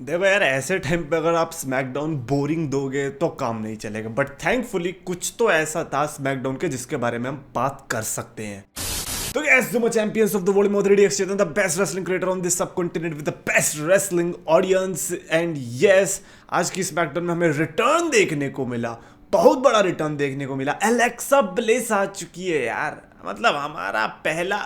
देखो यार, ऐसे टाइम पे अगर आप स्मैकडाउन बोरिंग दोगे तो काम नहीं चलेगा। बट थैंकफुली कुछ तो ऐसा था स्मैकडाउन के जिसके बारे में हम बात कर सकते हैं। तो yes, Sumo champions of the world Modi exchange the best wrestling creator on this subcontinent with the best wrestling audience. And yes, आज की स्मैकडाउन में हमें रिटर्न देखने को मिला, बहुत बड़ा रिटर्न देखने को मिला। एलेक्सा ब्लिस आ चुकी है यार, मतलब हमारा पहला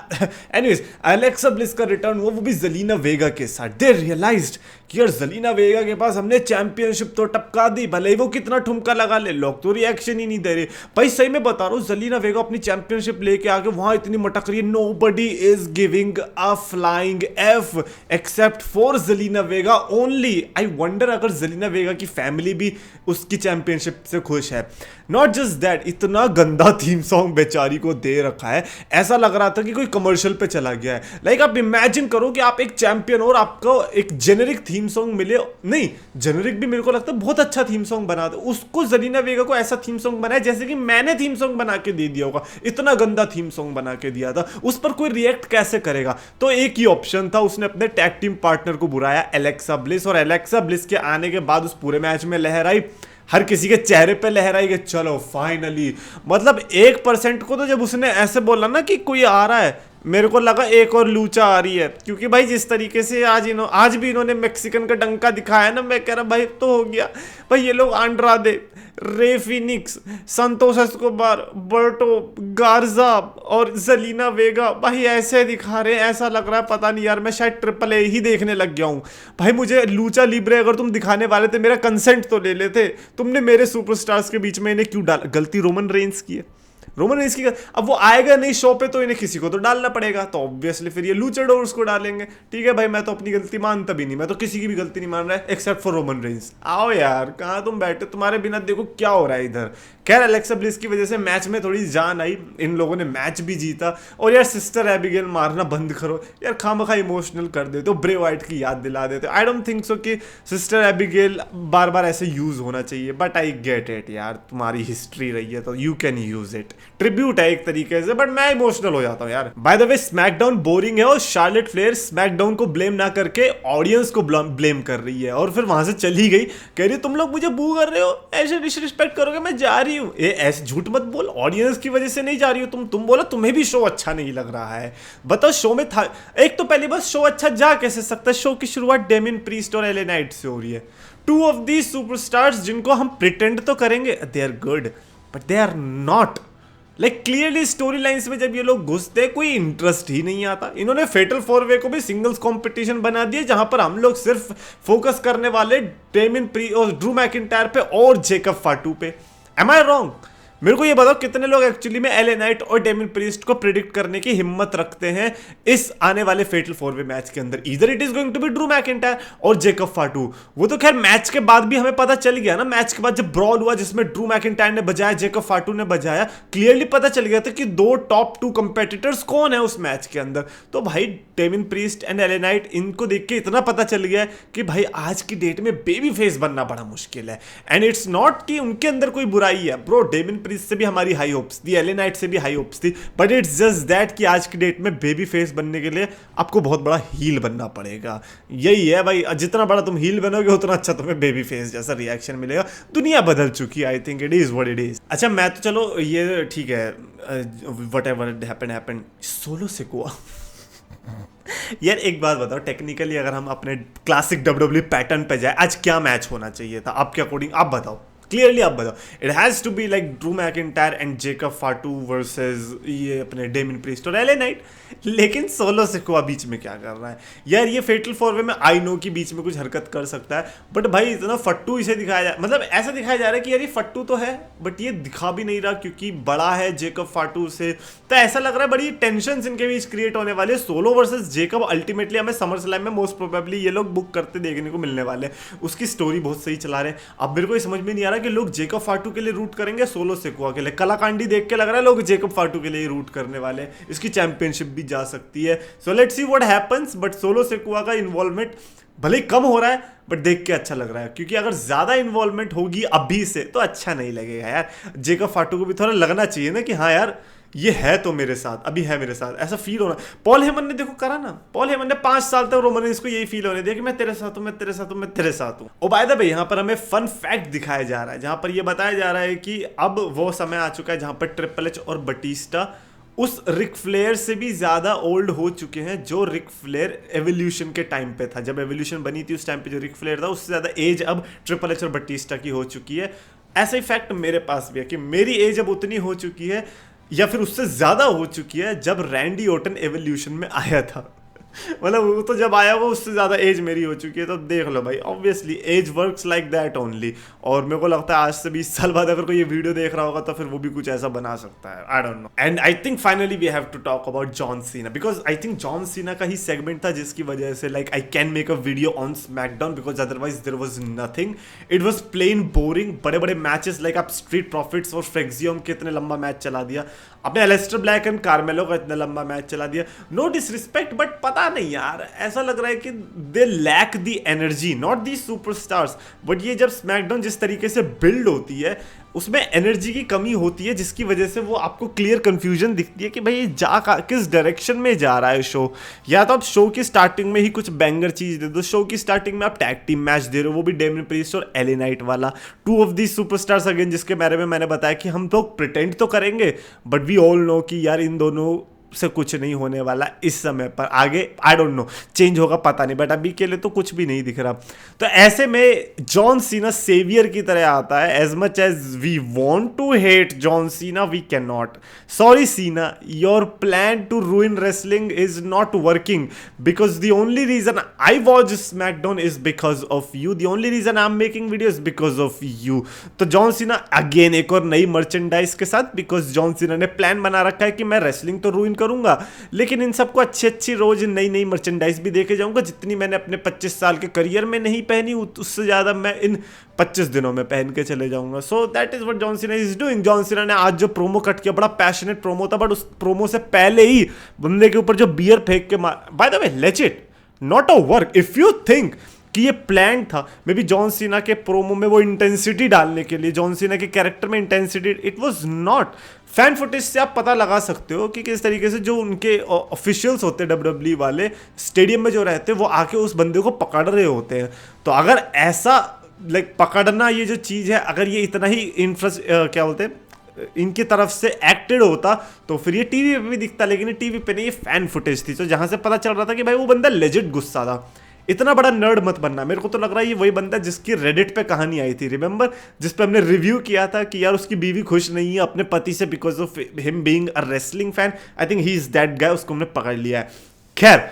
एनीवेज एलेक्सा ब्लिस का रिटर्न हुआ, वो भी जलीना वेगा के साथ। दे रियलाइज्ड कि यार जलीना वेगा के पास हमने चैंपियनशिप तो टपका दी, भले ही वो कितना ठुमका लगा ले, लोग तो रिएक्शन ही नहीं दे रहे। भाई सही में बता रहा हूँ, जलीना वेगा अपनी चैंपियनशिप लेके आके वहां इतनी मटक रही है, nobody is giving a flying F except for Zelina Vega only. I wonder अगर जलीना वेगा की फैमिली भी उसकी चैंपियनशिप से खुश है। नॉट जस्ट दैट, इतना गंदा थीम सॉन्ग बेचारी को दे रखा है, ऐसा लग रहा था कि कोई कमर्शियल पे चला गया है। लाइक आप इमेजिन करो कि आप एक चैंपियन और आपको एक जेनेरिक थीम सॉन्ग मिले, नहीं जेनेरिक भी मेरे को लगता है बहुत अच्छा थीम सॉन्ग बना दे, उसको जलीना वेगा को ऐसा थीम सॉन्ग बनाया जैसे कि मैंने थीम सॉन्ग बना के दे दिया होगा। इतना गंदा थीम सॉन्ग बना के दिया था, उस पर कोई रिएक्ट कैसे करेगा? तो एक ही ऑप्शन था, उसने अपने टैग टीम पार्टनर को बुलाया, एलेक्सा ब्लिस। और एलेक्सा ब्लिस के आने के बाद उस पूरे मैच में लहर आई, हर किसी के चेहरे पे लहर आई कि चलो फाइनली। मतलब 1% को तो जब उसने ऐसे बोला ना कि कोई आ रहा है, मेरे को लगा एक और लूचा आ रही है, क्योंकि भाई जिस तरीके से आज भी इन्होंने मैक्सिकन का डंका दिखाया ना, मैं कह रहा भाई तो हो गया। भाई ये लोग आंड्रादे, रे फिनिक्स, संतोष एस्कोबार, बर्टो गार्जा और जलीना वेगा, भाई ऐसे दिखा रहे हैं, ऐसा लग रहा है पता नहीं यार, मैं शायद ट्रिपल ए ही देखने लग गया हूँ। भाई मुझे लूचा लिब्रे अगर तुम दिखाने वाले थे, मेरा कंसेंट तो ले लेते। तुमने मेरे सुपरस्टार्स के बीच में इन्हें क्यों डाल? गलती रोमन रेंस की है, रोमन रेंस की। अब वो आएगा नहीं शो पे तो इन्हें किसी को तो डालना पड़ेगा, तो ऑब्वियसली फिर ये लूचाडोर्स को डालेंगे। ठीक है भाई, मैं तो अपनी गलती मानता भी नहीं, मैं तो किसी की भी गलती नहीं मान रहा है एक्सेप्ट फॉर रोमन रेंस। आओ यार, कहाँ तुम बैठे, तुम्हारे बिना देखो क्या हो रहा है इधर। खैर एलेक्सा ब्लिस की वजह से मैच में थोड़ी जान आई, इन लोगों ने मैच भी जीता। और यार सिस्टर एबिगेल मारना बंद करो यार, खामखा इमोशनल कर देते हो, ब्रे वाइट की याद दिला देते हो। आई डोंट थिंक सो कि सिस्टर एबिगेल बार बार ऐसे यूज होना चाहिए, बट आई गेट इट यार, तुम्हारी हिस्ट्री रही है तो you can use it, tribute है एक तरीके से। बट मैं इमोशनल हो जाता हूँ यार। By the way SmackDown boring है और शार्लेट फ्लेयर स्मैकडाउन को ब्लेम ना करके ऑडियंस को ब्लेम कर रही है, और फिर वहां से चली गई, कह रही तुम लोग मुझे बू कर रहे हो, ऐसे डिसरिस्पेक्ट करोगे, मैं जा रही हूँ। ये ऐसे झूठ मत बोल, ऑडियंस की वजह से नहीं जा रही हो तुम बोला तुम्हें भी शो अच्छा नहीं लग रहा है। बताओ शो में था एक तो पहली बात, शो अच्छा जा कैसे सकता है? शो की शुरुआत डेमियन प्रीस्ट और एले नाइट से हो रही है, टू ऑफ दीज सुपरस्टार्स जिनको हम प्रिटेंड तो करेंगे they are good but they are not. Like clearly story lines में जब ये लोग घुसते कोई इंटरेस्ट ही नहीं आता। इन्होंने फेटल फोर वे को भी सिंगल्स कंपटीशन बना दिया, जहां पर हम लोग सिर्फ फोकस करने वाले डेमियन प्रीस्ट और ड्रू मैकिंटायर पे और जेकब फाटू पे। Am I wrong? मेरे को ये बताओ कितने लोग एक्चुअली में एले नाइट और डेमियन प्रीस्ट को प्रिडिक्ट करने की हिम्मत रखते हैं इस आने वाले फेटल फोर वे मैच के अंदर? इधर it is going to be Drew McIntyre और जेकब फाटू। वो तो खैर मैच के बाद भी हमें पता चल गया ना, मैच के बाद जब ब्रॉल हुआ जिसमें ड्रू मैकिंटायर ने बजाया, जेकब फाटू ने बजाया, क्लियरली पता चल गया था कि दो टॉप 2 कंपेटिटर्स कौन है उस मैच के अंदर। तो भाई Damien priest and LA Knight, इनको देख के इतना पता चल गया कि भाई आज की डेट में बेबी फेस बनना बड़ा मुश्किल है। एंड इट्स नॉट कि उनके अंदर कोई बुराई है ब्रो, डेमियन से भी हमारी हाई होप्स थी, एले नाइट से भी हाई होप्स थी, बट इट्स जस्ट दैट कि आज की डेट में बेबी फेस बनने के लिए आपको बहुत बड़ा हील बनना पड़ेगा। यही है भाई, जितना बड़ा तुम हील बनोगे उतना अच्छा तुम्हें बेबी फेस जैसा रिएक्शन मिलेगा। दुनिया बदल चुकी है, I think it is what it is. अच्छा मैं तो चलो ये ठीक है, व्हाटएवर हैपेंड सोलो सिकुआ। यार एक बात बताओ, टेक्निकली अगर हम अपने क्लासिक डब्ल्यूडब्ल्यू पैटर्न पे जाए, आज क्या मैच होना चाहिए था आपके अकॉर्डिंग? आप बताओ, क्लियरली आप बताओ। It has to be like Drew McIntyre and Jacob Fatu versus ये अपने डेमियन प्रीस्ट और एले नाइट। लेकिन सोलो सिकुआ बीच में क्या कर रहा है यार? ये फेटल फोर वे में आई नो कि बीच में कुछ हरकत कर सकता है, बट भाई इतना फट्टू इसे दिखाया जा, मतलब ऐसा दिखाया जा रहा है कि यार ये फट्टू तो है बट ये दिखा भी नहीं रहा क्योंकि बड़ा है जेकब फाटू से। तो ऐसा लग रहा है बड़ी टेंशन इनके बीच क्रिएट होने वाले। सोलो वर्सेस जेकब अल्टीमेटली हमें समर स्लैम में मोस्ट प्रोबेबली ये लोग बुक करते देखने को मिलने वाले। उसकी स्टोरी बहुत सही चला रहे हैं। अब मेरे को ये समझ में नहीं आ रहा कि लोग जेकब फाटू के लिए रूट करेंगे सोलो सिकुआ के लिए। कलाकांडी देख के लग रहा है लोग जेकब फाटू के लिए रूट करने वाले, इसकी चैंपियनशिप भी जा सकती है। So let's see what happens, but Solo Sikoa का इन्वॉल्वमेंट भले ही कम हो रहा है बट देख के अच्छा लग रहा है, क्योंकि अगर ज्यादा इन्वॉल्वमेंट होगी अभी से तो अच्छा नहीं लगेगा यार। जेकब फाटू को भी थोड़ा लगना चाहिए ना कि हाँ यार ये है तो मेरे साथ, अभी है मेरे साथ, ऐसा फील होना। पॉल हेमन ने देखो करा ना, पॉल हेमन ने 5 साल तक रोमन रेंस को यही फील होने दिया कि मैं तेरे साथ हूं, मैं तेरे साथ हूं, मैं तेरे साथ हूं। ओ बाय द वे यहाँ पर हमें फन फैक्ट दिखाया जा रहा है, जहां पर ये बताया जा रहा है कि अब वो समय आ चुका है जहां पर ट्रिपल एच और बटिस्टा उस रिक फ्लेयर से भी ज्यादा ओल्ड हो चुके हैं जो रिक फ्लेयर एवोल्यूशन के टाइम पे था। जब एवोल्यूशन बनी थी उस टाइम पे जो रिक फ्लेयर था उससे ज्यादा एज अब ट्रिपल एच और बटिस्टा की हो चुकी है। ऐसा ही फैक्ट मेरे पास भी है कि मेरी एज अब उतनी हो चुकी है या फिर उससे ज्यादा हो चुकी है जब रैंडी ओटन एवोल्यूशन में आया था। मतलब वो तो जब आया वो उससे ज्यादा एज मेरी हो चुकी है, तो देख लो भाई, obviously edge works like that only. और मेरे को लगता है आज से 20 साल बाद अगर कोई ये वीडियो देख रहा होगा तो फिर वो भी कुछ ऐसा बना सकता है, I don't know. And I think finally we have to talk about John Cena, because I think John Cena का ही सेगमेंट था जिसकी वजह से like I can make a video on SmackDown, because otherwise there was nothing, it was plain boring. बड़े बड़े matches like आप Street Profits और फ्रेक्सियम के इतने लंबा मैच चला दिया, आपने एलेस्टर ब्लैक एंड कार्मेलो का इतना लंबा मैच चला दिया। नो डिसरिस्पेक्ट बट पता नहीं यार, ऐसा लग रहा है कि they lack the energy, not the superstars, but ये जब स्मैकडाउन जिस तरीके से बिल्ड होती है उसमें एनर्जी की कमी होती है, जिसकी वजह से वो आपको क्लियर कंफ्यूजन दिखती है कि भाई किस डायरेक्शन में जा रहा है शो। या तो आप शो की स्टार्टिंग में ही कुछ बैंगर चीज दे दो, शो की स्टार्टिंग में आप टैग टीम मैच दे रहे हो, वो भी डेमियन प्रीस्ट और एले नाइट वाला, 2 ऑफ दी सुपरस्टार्स अगेन, जिसके बारे में मैंने बताया कि हम लोग प्रिटेंड तो करेंगे बट वी ऑल नो कि यार इन दोनों से कुछ नहीं होने वाला इस समय पर, आगे आई डोंट नो चेंज होगा पता नहीं, बट अभी के लिए तो कुछ भी नहीं दिख रहा। तो ऐसे में जॉन सीना सेवियर की तरह आता है। As much as we want to hate John Cena we can not. Sorry Cena, your plan to ruin wrestling is not working, because the only reason I watch SmackDown is because of you, the only reason I am making video is because of you. तो John Cena again एक और नई merchandise के साथ, because John Cena ने plan बना रखा है कि मैं रेसलिंग तो रूइन करूंगा लेकिन इन सबको अच्छी अच्छी रोज नई नई मर्चेंडाइज भी देके जाऊंगा, जितनी मैंने अपने 25 साल के करियर में नहीं पहनी उससे ज्यादा मैं इन 25 दिनों में पहन के चले जाऊंगा। So that is what John Cena is doing. John Cena ने आज जो प्रोमो कट किया बड़ा पैशनेट प्रोमो था, बट उस प्रोमो से पहले ही बंदे के ऊपर जो बियर फेंक के मार, by the way legit not a work, if you think कि ये प्लान था मे बी जॉन सीना के प्रोमो में वो इंटेंसिटी डालने के लिए, जॉन सीना के कैरेक्टर में intensity, it was not. Fan footage से आप पता लगा सकते हो कि किस तरीके से जो उनके ऑफिशियल्स होते हैं डब्ल्यूडब्ल्यू वाले स्टेडियम में जो रहते हैं वो आके उस बंदे को पकड़ रहे होते हैं। तो अगर ऐसा लाइक पकड़ना ये जो चीज़ है, अगर ये इतना ही क्या बोलते हैं इनकी तरफ से एक्टेड होता तो फिर ये टीवी पे भी दिखता, लेकिन ये टीवी पे नहीं, ये फैन फुटेज थी, तो जहां से पता चल रहा था कि भाई वो बंदा लेजिट गुस्सा था। इतना बड़ा नर्ड मत बनना। मेरे को तो लग रहा है ये वही बंदा जिसकी रेडिट पे कहानी आई थी, रिमेंबर, जिस पे हमने रिव्यू किया था कि यार उसकी बीवी खुश नहीं है अपने पति से because of him being a wrestling fan. I think he is that गाय, उसको हमने पकड़ लिया है। खैर,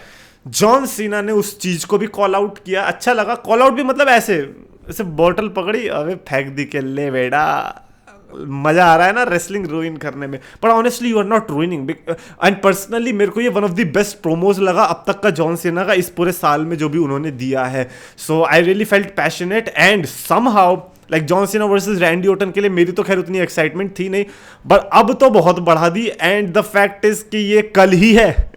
जॉन सीना ने उस चीज को भी कॉल आउट किया, अच्छा लगा। कॉल आउट भी मतलब ऐसे बॉटल पकड़ी, अबे फेंक दी के ले बेटा, मजा आ रहा है ना रेसलिंग रूइन करने में। पर honestly you are not ruining, and personally मेरे को ये one of the best promos लगा अब तक का जॉन सीना का इस पूरे साल में जो भी उन्होंने दिया है। So I really felt passionate and somehow like John Cena versus Randy Orton के लिए मेरी तो खैर उतनी एक्साइटमेंट थी नहीं, बट अब तो बहुत बढ़ा दी। एंड द फैक्ट इज कि ये कल ही है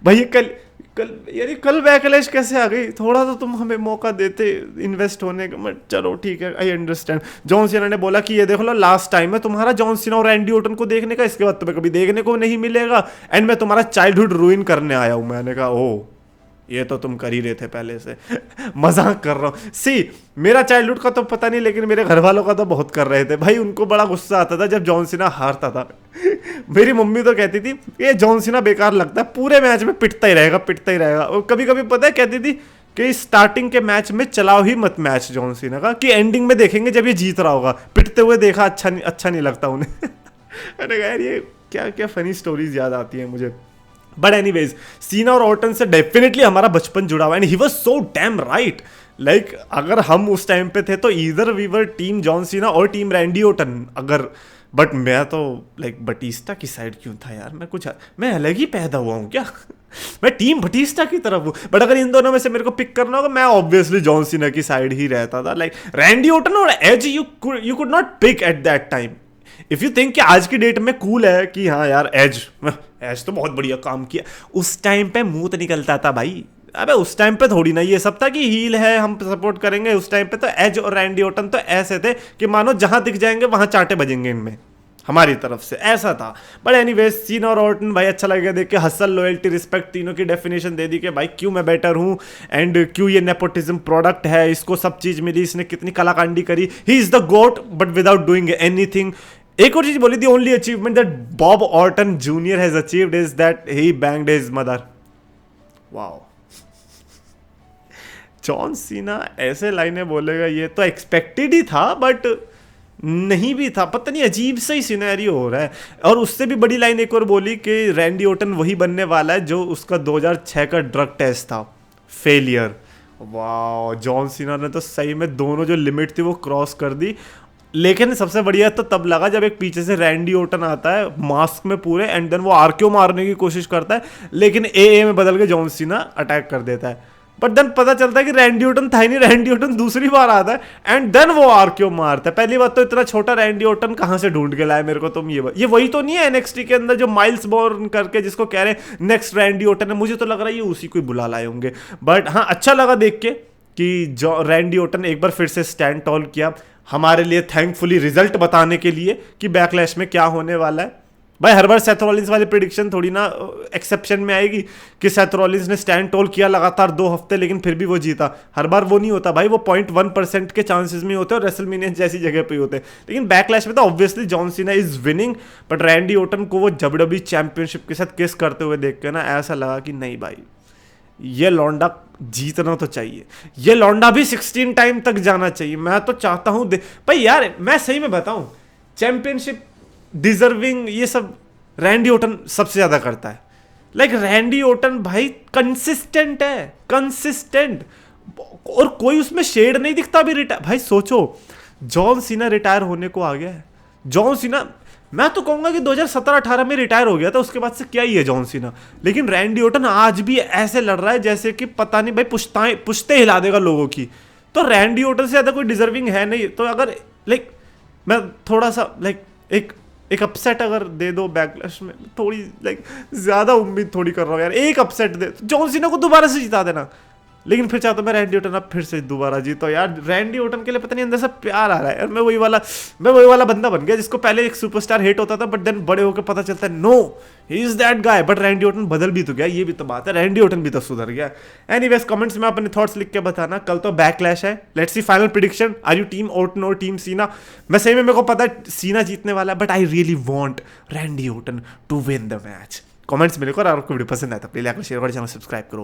भाई, कल यार कल बैकलैश कैसे आ गई? थोड़ा तो तुम हमें मौका देते इन्वेस्ट होने का। बट चलो ठीक है, आई अंडरस्टैंड। जॉन सीना ने बोला कि ये देख लो लास्ट टाइम है तुम्हारा जॉन सीना और रैंडी ऑर्टन को देखने का, इसके बाद तुम्हें कभी देखने को नहीं मिलेगा, एंड मैं तुम्हारा चाइल्डहुड रूइन करने आया हूं। मैंने कहा ओह ये तो तुम कर ही रहे थे पहले से मजाक कर रहा हूँ। सी मेरा चाइल्डहुड का तो पता नहीं, लेकिन मेरे घर वालों का तो बहुत कर रहे थे भाई। उनको बड़ा गुस्सा आता था जब जॉन सीना हारता था मेरी मम्मी तो कहती थी ये जॉन सीना बेकार लगता है, पूरे मैच में पिटता ही रहेगा पिटता ही रहेगा। और कभी कभी पता है कहती थी कि स्टार्टिंग के मैच में चलाओ ही मत मैच जॉन सीना का, कि एंडिंग में देखेंगे जब ये जीत रहा होगा, पिटते हुए देखा अच्छा नहीं लगता उन्हें अरे यार ये क्या क्या फनी स्टोरीज याद आती हैं मुझे। बट एनीवेज सीना और ऑर्टन से डेफिनेटली हमारा बचपन जुड़ा हुआ है, and he was so damn right. Like अगर हम उस टाइम पे थे तो either we were team John Cena और टीम रैंडी ऑर्टन, अगर बट मैं तो लाइक बटिस्टा की साइड क्यों था यार, मैं अलग ही पैदा हुआ हूँ क्या मैं टीम बटिस्टा की तरफ हूँ। बट अगर इन दोनों में से मेरे को पिक करना होगा मैं ऑब्वियसली जॉन सीना की साइड ही रहता था। लाइक रैंडी ऑर्टन और as you could not pick at that time. If you think कि आज की डेट में कूल है कि हाँ यार एज तो बहुत बढ़िया काम किया, उस टाइम पे मुंह तो निकलता था भाई, अबे उस टाइम पे थोड़ी ना ये सब था कि हील है हम सपोर्ट करेंगे। उस टाइम पे तो एज और रैंडी ऑर्टन तो ऐसे थे कि मानो जहां दिख जाएंगे वहां चांटे बजेंगे इनमें, हमारी तरफ से ऐसा था। बट एनीवेज सीना और ऑर्टन भाई अच्छा लगेगा देख के। हसल, लॉयल्टी, रिस्पेक्ट तीनों की डेफिनेशन दे दी कि भाई क्यों मैं बेटर हूं एंड क्यों ये नेपोटिज्म प्रोडक्ट है, इसको सब चीज मिली, इसने कितनी कलाकांडी करी। He is the GOAT but without doing anything. एक और चीज बोली थी, only achievement that Bob Orton Junior has achieved is that he banged his mother. Wow, John Cena ऐसे लाइनें बोलेगा ये तो एक्सपेक्टेड ही था, बट नहीं भी था। पता नहीं अजीब सा ही सिनेरियो हो रहा है। और उससे भी बड़ी लाइन एक और बोली कि रैंडी ऑर्टन वही बनने वाला है जो उसका 2006 का ड्रग टेस्ट था, फेलियर। वाह, जॉन सीना ने तो सही में दोनों जो लिमिट थी वो क्रॉस कर दी। लेकिन सबसे बढ़िया तो तब लगा जब एक पीछे से रैंडी ऑर्टन आता है मास्क में पूरे, एंड देन वो आरक्यू मारने की कोशिश करता है, लेकिन ए में बदल के जॉन सीना अटैक कर देता है। बट देन पता चलता है कि रैंडी ऑर्टन था ही नहीं, रैंडी ऑर्टन दूसरी बार आता है एंड देन वो आरक्यू मारता है। पहली बात तो इतना छोटा रैंडी ऑर्टन कहां से ढूंढ के लाए मेरे को तुम? ये वही तो नहीं है एनएक्सटी के अंदर जो माइल्स बोर्न करके जिसको कह रहे हैं नेक्स्ट रैंडी ऑर्टन है? मुझे तो लग रहा है ये उसी को ही बुला लाए होंगे। बट हाँ, अच्छा लगा देख के कि जो रैंडी ऑर्टन एक बार फिर से स्टैंड टॉल किया हमारे लिए, थैंकफुली रिजल्ट बताने के लिए कि बैकलैश में क्या होने वाला है। भाई हर बार सेथ रॉलिंस वाली प्रिडिक्शन थोड़ी ना एक्सेप्शन में आएगी कि सेथ रॉलिंस ने स्टैंड टॉल किया लगातार 2 हफ्ते लेकिन फिर भी वो जीता। हर बार वो नहीं होता भाई, वो 0.1% के चांसेस में होते हैं और रेसलमेनिया जैसी जगह पे होते हैं। लेकिन बैकलैश में तो obviously John Cena is winning, but Randy Orton को वो WWE चैंपियनशिप के साथ किस करते हुए देख के ना ऐसा लगा कि नहीं भाई, ये लौंडा जीतना तो चाहिए, ये लौंडा भी 16 टाइम तक जाना चाहिए। मैं तो चाहता हूं भाई यार, मैं सही में बताऊं, चैंपियनशिप डिजर्विंग ये सब रैंडी ऑर्टन सबसे ज्यादा करता है। लाइक रैंडी ऑर्टन भाई कंसिस्टेंट है, कंसिस्टेंट, और कोई उसमें शेड नहीं दिखता अभी रिटायर। भाई सोचो, जॉन सीना रिटायर होने को आ गया है। जॉन सीना, मैं तो कहूंगा कि 2017-18 में रिटायर हो गया था, उसके बाद से क्या ही है जॉन सीना। लेकिन रैंडी ऑर्टन आज भी ऐसे लड़ रहा है जैसे कि पता नहीं भाई पुश्ते हिला देगा लोगों की। तो रैंडी ऑर्टन से ज्यादा कोई डिजर्विंग है नहीं। तो अगर लाइक मैं थोड़ा सा लाइक एक अपसेट अगर दे दो बैकलैश में, थोड़ी लाइक ज्यादा उम्मीद थोड़ी कर रहा हूँ यार, एक अपसेट दे, जॉन सीना को दोबारा से जिता देना। लेकिन फिर चाहता हूं मैं रैंडी ऑर्टन अब फिर से दोबारा जीतो यार। रैंडी ऑर्टन के लिए पता नहीं अंदर से प्यार आ रहा है यार। मैं वही वाला बंदा बन गया जिसको पहले एक सुपरस्टार हेट होता था, बट देन बड़े होकर पता चलता है no, he is that guy. But Randy Orton बदल भी तो गया, ये भी तो बात है, रैंडी ऑर्टन भी तो सुधर गया। एनीवेज कमेंट्स में अपने थॉट्स लिख के बताना। कल तो बैकलैश है, let's see final prediction, are you team Orton और टीम सीना? मैं सही में, मेरे को पता है सीना जीतने वाला है, but I really want Randy Orton to win the match. Comments में लिखो, और आपको वीडियो पसंद आया तो प्लीज लाइक और शेयर और चैनल सब्सक्राइब करो।